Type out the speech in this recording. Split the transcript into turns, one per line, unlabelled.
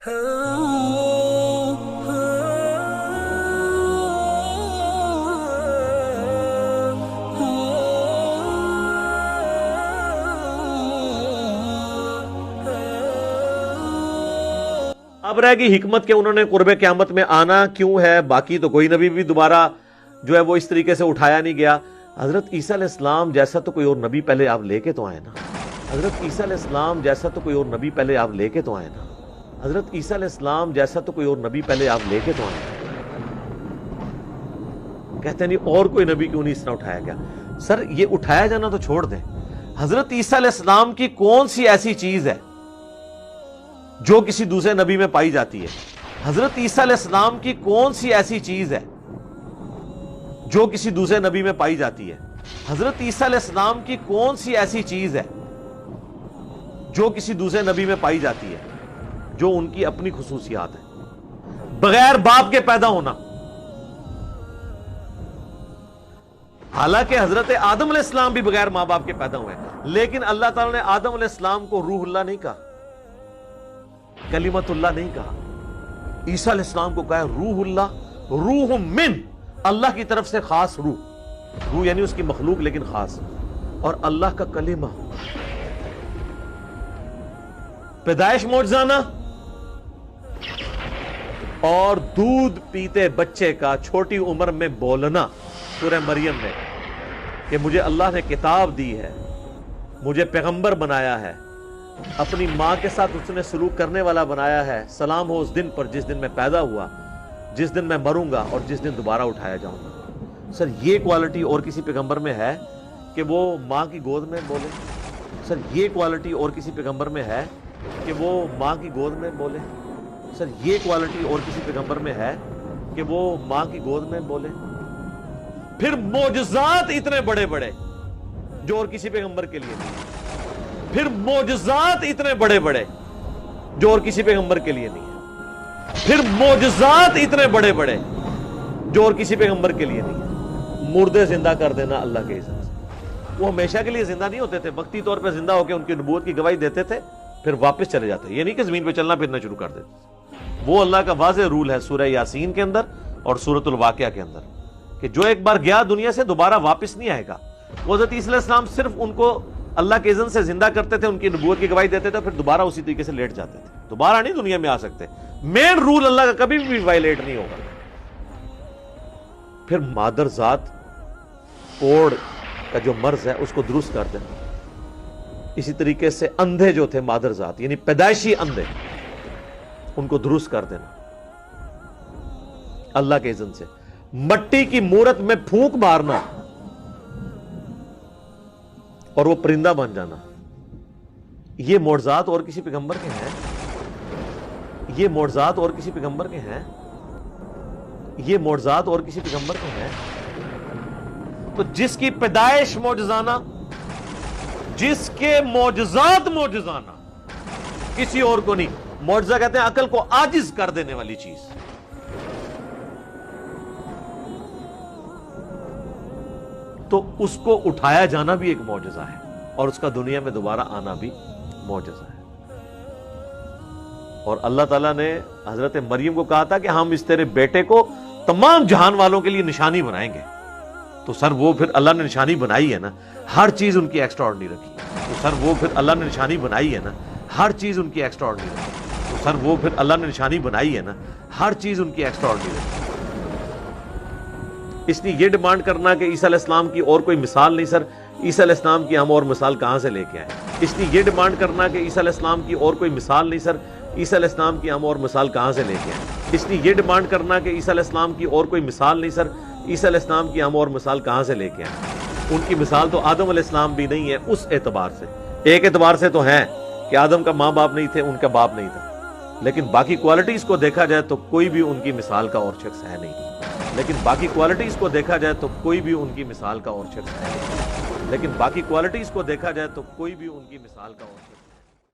اب رہے گی حکمت کہ انہوں نے قرب قیامت میں آنا کیوں ہے. باقی تو کوئی نبی بھی دوبارہ جو ہے وہ اس طریقے سے اٹھایا نہیں گیا. حضرت عیسیٰ علیہ السلام جیسا تو کوئی اور نبی پہلے آپ لے کے تو آئے نا. حضرت عیسیٰ علیہ السلام جیسا تو کوئی اور نبی پہلے آپ لے کے تو آئے نا. حضرت عیسیٰ علیہ السلام جیسا تو کوئی اور نبی پہلے آپ لے کے تو آئے نا. کہتے ہیں نہیں اور کوئی نبی کیوں نہیں اس طرح اٹھایا گیا. سر یہ اٹھایا جانا تو چھوڑ دیں. حضرت عیسیٰ علیہ السلام کی کون سی ایسی چیز ہے جو کسی دوسرے نبی میں پائی جاتی ہے؟ حضرت عیسیٰ علیہ السلام کی کون سی ایسی چیز ہے جو کسی دوسرے نبی میں پائی جاتی ہے؟ حضرت عیسیٰ علیہ السلام کی کون سی ایسی چیز ہے جو کسی دوسرے نبی میں پائی جاتی ہے جو ان کی اپنی خصوصیات ہیں؟ بغیر باپ کے پیدا ہونا. حالانکہ حضرت آدم علیہ السلام بھی بغیر ماں باپ کے پیدا ہوئے ہیں، لیکن اللہ تعالیٰ نے آدم علیہ السلام کو روح اللہ نہیں کہا، کلمت اللہ نہیں کہا. عیسیٰ علیہ السلام کو کہا روح اللہ، روح من، اللہ کی طرف سے خاص روح. روح یعنی اس کی مخلوق لیکن خاص، اور اللہ کا کلمہ. پیدائش معجزانہ اور دودھ پیتے بچے کا چھوٹی عمر میں بولنا سورہ مریم میں کہ مجھے اللہ نے کتاب دی ہے، مجھے پیغمبر بنایا ہے، اپنی ماں کے ساتھ اس نے سلوک کرنے والا بنایا ہے. سلام ہو اس دن پر جس دن میں پیدا ہوا، جس دن میں مروں گا اور جس دن دوبارہ اٹھایا جاؤں گا. سر یہ کوالٹی اور کسی پیغمبر میں ہے کہ وہ ماں کی گود میں بولے؟ سر یہ کوالٹی اور کسی پیغمبر میں ہے کہ وہ ماں کی گود میں بولے؟ سر یہ کوالٹی اور کسی پیغمبر میں ہے کہ وہ ماں کی گود میں بولے؟ پھر معجزات اتنے بڑے بڑے جو اور کسی پیغمبر کے لیے نہیں. پھر معجزات اتنے بڑے بڑے جو اور کسی پیغمبر کے لیے نہیں ہے. پھر معجزات اتنے بڑے بڑے جو اور کسی پیغمبر کے لیے نہیں ہے. مردے زندہ کر دینا اللہ کے حساب سے. وہ ہمیشہ کے لیے زندہ نہیں ہوتے تھے، وقتی طور پہ زندہ ہو کے ان کی نبوت کی گواہی دیتے تھے، پھر واپس چلے جاتے. یہ نہیں کہ زمین پہ چلنا پھرنا شروع کر دیتے. وہ اللہ کا واضح رول ہے سورہ یاسین کے اندر اور سورۃ الواقعہ کے اندر کہ جو ایک بار گیا دنیا سے دوبارہ واپس نہیں آئے گا. وہ حضرت عیسیٰ علیہ السلام صرف ان کو اللہ کے اذن سے زندہ کرتے تھے، ان کی نبوت کی گواہی دیتے تھے، پھر دوبارہ اسی طریقے سے لیٹ جاتے تھے. دوبارہ نہیں دنیا میں آ سکتے. مین رول اللہ کا کبھی بھی وائلیٹ نہیں ہوگا. پھر مادر ذات کوڑ کا جو مرض ہے اس کو درست کر دینا. اسی طریقے سے اندھے جو تھے مادر ذات یعنی پیدائشی اندھے، ان کو درست کر دینا اللہ کے اذن سے. مٹی کی مورت میں پھونک مارنا اور وہ پرندہ بن جانا، یہ معجزات اور کسی پیغمبر کے ہیں؟ یہ معجزات اور کسی پیغمبر کے ہیں؟ یہ معجزات اور کسی پیغمبر کے ہیں؟ تو جس کی پیدائش معجزانہ، جس کے معجزات معجزانہ، کسی اور کو نہیں. معجزہ کہتے ہیں عقل کو عاجز کر دینے والی چیز. تو اس کو اٹھایا جانا بھی ایک معجزہ ہے اور اس کا دنیا میں دوبارہ آنا بھی معجزہ ہے. اور اللہ تعالیٰ نے حضرت مریم کو کہا تھا کہ ہم اس تیرے بیٹے کو تمام جہان والوں کے لیے نشانی بنائیں گے. تو سر وہ پھر اللہ نے نشانی بنائی ہے نا، ہر چیز ان کی ایکسٹرا آرڈنری رکھی. تو سر وہ پھر اللہ نے نشانی بنائی ہے نا، ہر چیز ان کی ایکسٹرا آرڈنری رکھی. تو سر وہ پھر اللہ نے نشانی بنائی ہے نا، ہر چیز ان کی ایکسٹرا آرڈنری رکھی. اس لیے یہ ڈیمانڈ کرنا کہ عیسیٰ علیہ السلام کی اور کوئی مثال نہیں، سر عیسیٰ علیہ السلام کی ہم اور مثال کہاں سے لے کے آئے؟ اس لیے یہ ڈیمانڈ کرنا کہ عیسیٰ علیہ السلام کی اور کوئی مثال نہیں، سر عیسیٰ علیہ السلام کی ہم اور مثال کہاں سے لے کے آئے؟ اس لیے یہ ڈیمانڈ کرنا کہ عیسیٰ علیہ السلام کی اور کوئی مثال نہیں، سر عیسیٰ علیہ السلام کی ہم اور مثال کہاں سے لے کے آئے؟ ان کی مثال تو آدم علیہ السلام بھی نہیں ہے. اس اعتبار سے ایک اعتبار سے تو ہیں کہ آدم کا ماں باپ نہیں تھے، ان کا باپ نہیں تھا، لیکن باقی کوالٹیز کو دیکھا جائے تو کوئی بھی ان کی مثال کا اور شخص ہے نہیں. لیکن باقی کوالٹیز کو دیکھا جائے تو کوئی بھی ان کی مثال کا اور شخص ہے نہیں. لیکن باقی کوالٹیز کو دیکھا جائے تو کوئی بھی ان کی مثال کا اور شخص